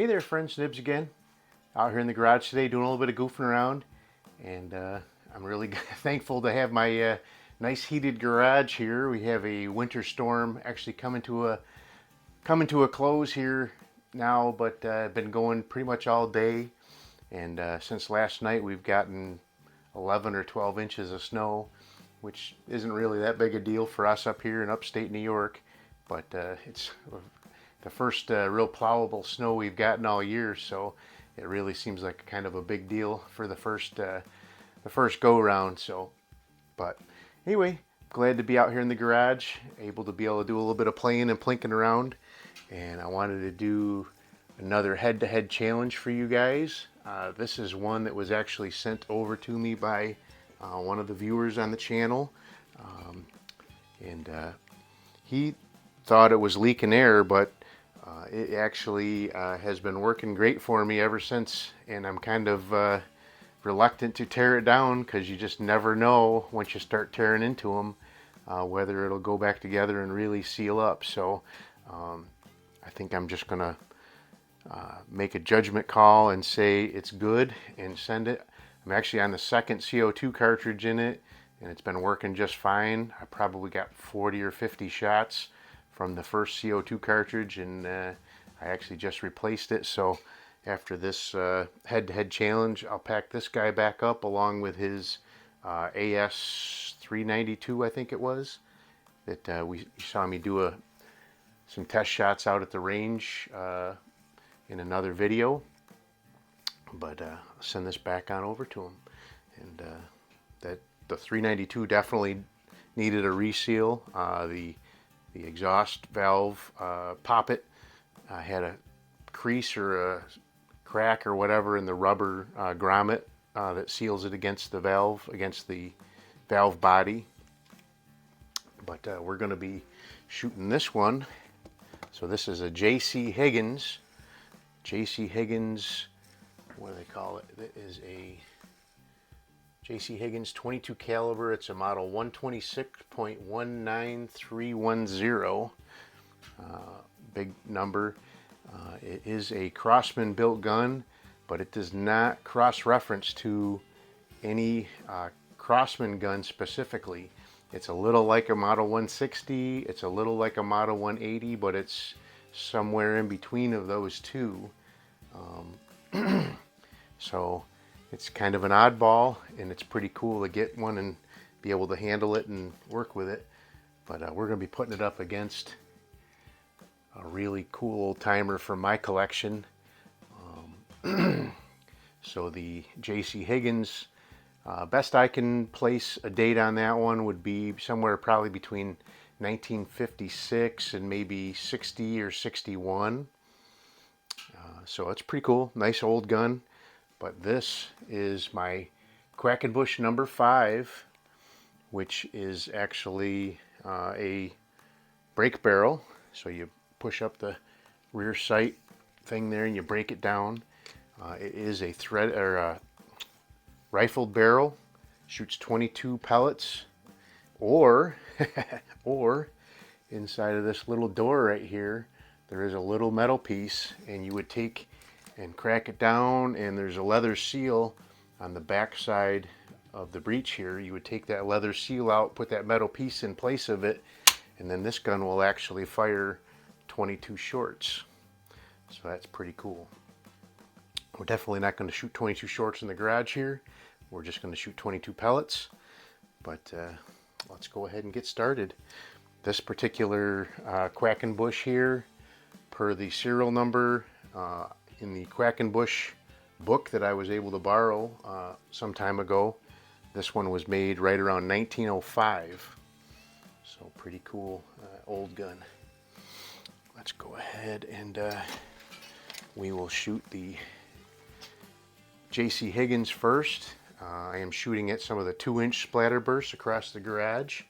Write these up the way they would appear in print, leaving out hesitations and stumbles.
Hey there friends, Nibs again. Out here in the garage today doing a little bit of goofing around, and I'm really thankful to have my nice heated garage here. We have a winter storm actually coming to a close here now, but been going pretty much all day, and since last night we've gotten 11 or 12 inches of snow, which isn't really that big a deal for us up here in upstate New York, but it's the first real plowable snow we've gotten all year, so it really seems like kind of a big deal for the first go round. So, but anyway, glad to be out here in the garage, able to do a little bit of playing and plinking around, and I wanted to do another head-to-head challenge for you guys. This is one that was actually sent over to me by one of the viewers on the channel, and he thought it was leaking air, but it actually has been working great for me ever since, and I'm kind of reluctant to tear it down because you just never know once you start tearing into them whether it'll go back together and really seal up. So I think I'm just gonna make a judgment call and say it's good and send it. I'm actually on the second CO2 cartridge in it, and it's been working just fine. I probably got 40 or 50 shots from the first CO2 cartridge, and I actually just replaced it. So after this head-to-head challenge, I'll pack this guy back up along with his AS 392, I think it was, that you saw me do some test shots out at the range in another video. But I'll send this back on over to him, and that the 392 definitely needed a reseal. The exhaust valve poppet had a crease or a crack or whatever in the rubber grommet that seals it against the valve body. But we're going to be shooting this one. So this is a JC Higgins. JC Higgins, what do they call it? It is a JC Higgins 22 caliber. It's a model 126.19310. Big number. It is a Crosman built gun, but it does not cross-reference to any Crosman gun specifically. It's a little like a Model 160. It's a little like a Model 180, but it's somewhere in between of those two. So it's kind of an oddball, and it's pretty cool to get one and be able to handle it and work with it. But we're going to be putting it up against a really cool old timer from my collection. So the JC Higgins, best I can place a date on that one would be somewhere probably between 1956 and maybe 60 or 61. So it's pretty cool, nice old gun. But this is my Quackenbush number 5, which is actually a brake barrel. So you push up the rear sight thing there and you break it down. It is a rifled barrel, shoots 22 pellets, or or inside of this little door right here, there is a little metal piece, and you would take and crack it down, and there's a leather seal on the back side of the breech here. You would take that leather seal out, put that metal piece in place of it, and then this gun will actually fire 22 shorts. So that's pretty cool. We're definitely not going to shoot 22 shorts in the garage here. We're just going to shoot 22 pellets. But let's go ahead and get started. This particular Quackenbush here, per the serial number in the Quackenbush book that I was able to borrow some time ago, this one was made right around 1905. So pretty cool old gun. Let's go ahead and we will shoot the JC Higgins first. I am shooting at some of the 2-inch splatter bursts across the garage.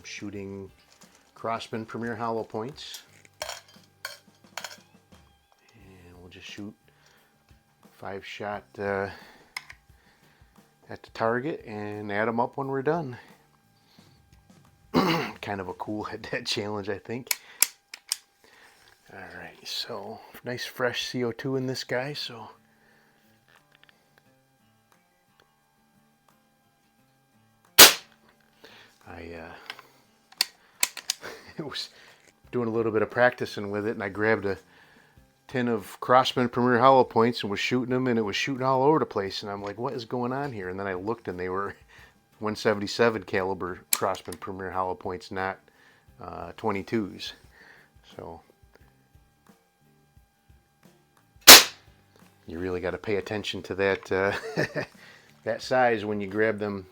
Shooting Crosman Premier hollow points. And we'll just shoot 5-shot at the target and add them up when we're done. Kind of a cool head-to-head challenge, I think. All right, so nice fresh CO2 in this guy, so I was doing a little bit of practicing with it, and I grabbed a tin of Crossman Premier Hollow Points and was shooting them, and it was shooting all over the place, and I'm like, what is going on here? And then I looked, and they were 177 caliber Crossman Premier Hollow Points, not 22s. So you really got to pay attention to that that size when you grab them.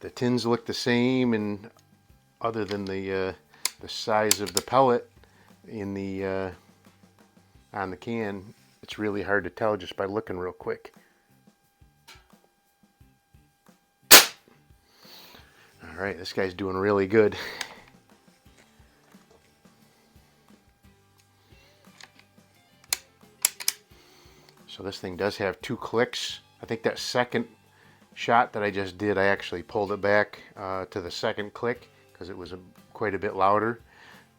The tins look the same, and other than the size of the pellet in the on the can, it's really hard to tell just by looking real quick. All right, this guy's doing really good. So this thing does have 2 clicks. I think that second shot that I just did, I actually pulled it back to the second click because it was quite a bit louder.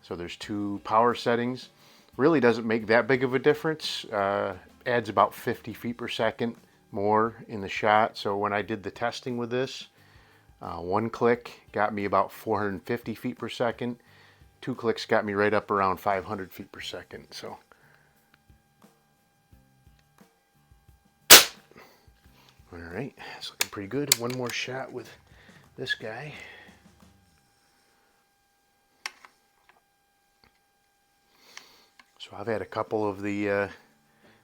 So there's 2 power settings. Really doesn't make that big of a difference. Adds about 50 feet per second more in the shot. So when I did the testing with this, 1 click got me about 450 feet per second. 2 clicks got me right up around 500 feet per second. So all right, it's looking pretty good. One more shot with this guy. So I've had a couple of the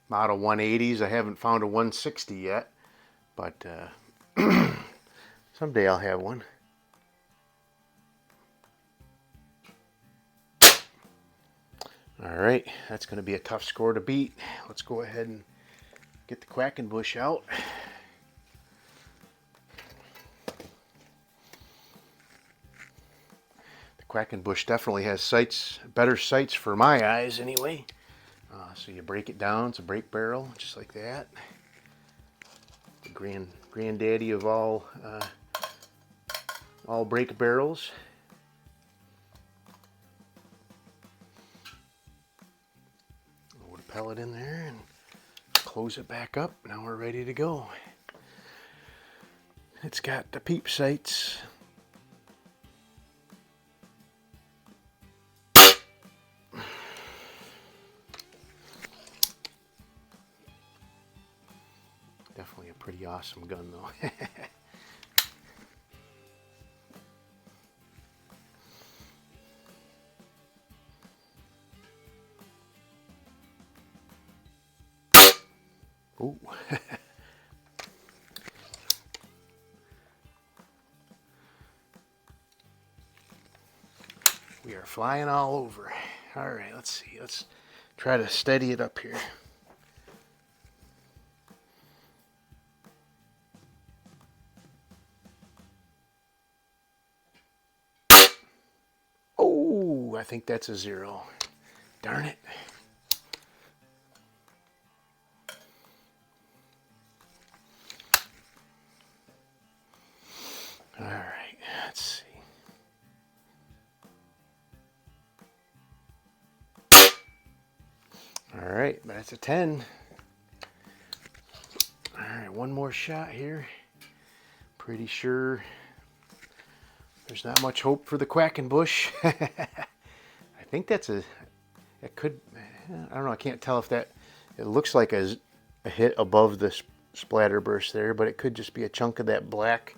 Model 180s. I haven't found a 160 yet, but someday I'll have one. All right, that's going to be a tough score to beat. Let's go ahead and get the Quackenbush out. Quackenbush definitely has sights, better sights for my eyes anyway. So you break it down, it's a break barrel, just like that. The granddaddy of all break barrels. Load a pellet in there and close it back up. Now we're ready to go. It's got the peep sights. Definitely a pretty awesome gun though. Ooh. We are flying all over. All right, let's see. Let's try to steady it up here. Oh, I think that's a 0. Darn it. All right, let's see. All right, that's a 10. All right, one more shot here. Pretty sure there's not much hope for the Quackenbush. I think that's it could, I don't know, I can't tell if that, it looks like a hit above the splatter burst there, but it could just be a chunk of that black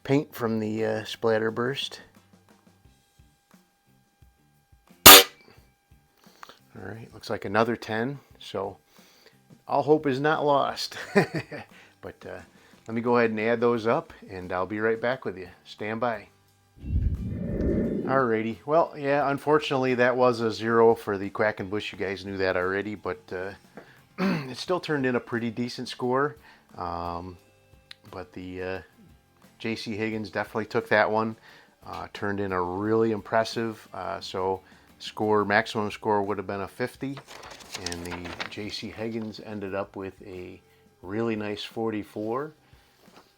paint from the splatter burst. All right, looks like another 10, so all hope is not lost. But let me go ahead and add those up, and I'll be right back with you. Stand by. Alrighty, well, yeah, unfortunately that was a 0 for the Quackenbush. You guys knew that already, but it still turned in a pretty decent score. But the JC Higgins definitely took that one. Turned in a really impressive, so maximum score would have been a 50, and the JC Higgins ended up with a really nice 44.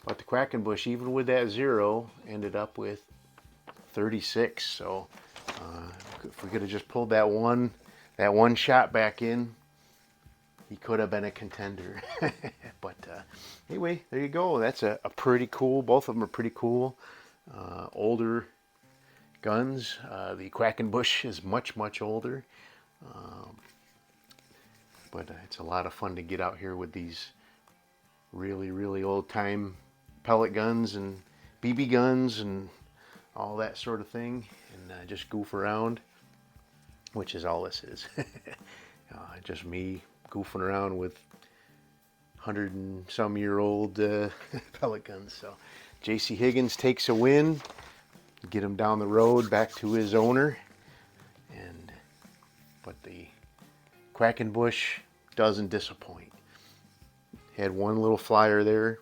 But the Quackenbush, even with that 0, ended up with 36. So if we could have just pulled that one shot back in, he could have been a contender. But anyway, there you go. That's a pretty cool. Both of them are pretty cool. Older guns. The Quackenbush is much older. But it's a lot of fun to get out here with these really old time pellet guns and BB guns and all that sort of thing, and just goof around, which is all this is. Just me goofing around with 100-and-some-year-old pellet guns. So JC Higgins takes a win, get him down the road back to his owner, but the Quackenbush doesn't disappoint. Had one little flyer there,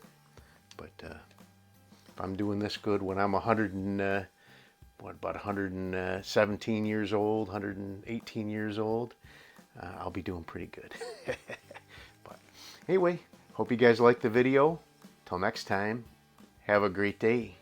but if I'm doing this good when I'm 117 years old, 118 years old, I'll be doing pretty good. But anyway, hope you guys liked the video. Till next time, have a great day.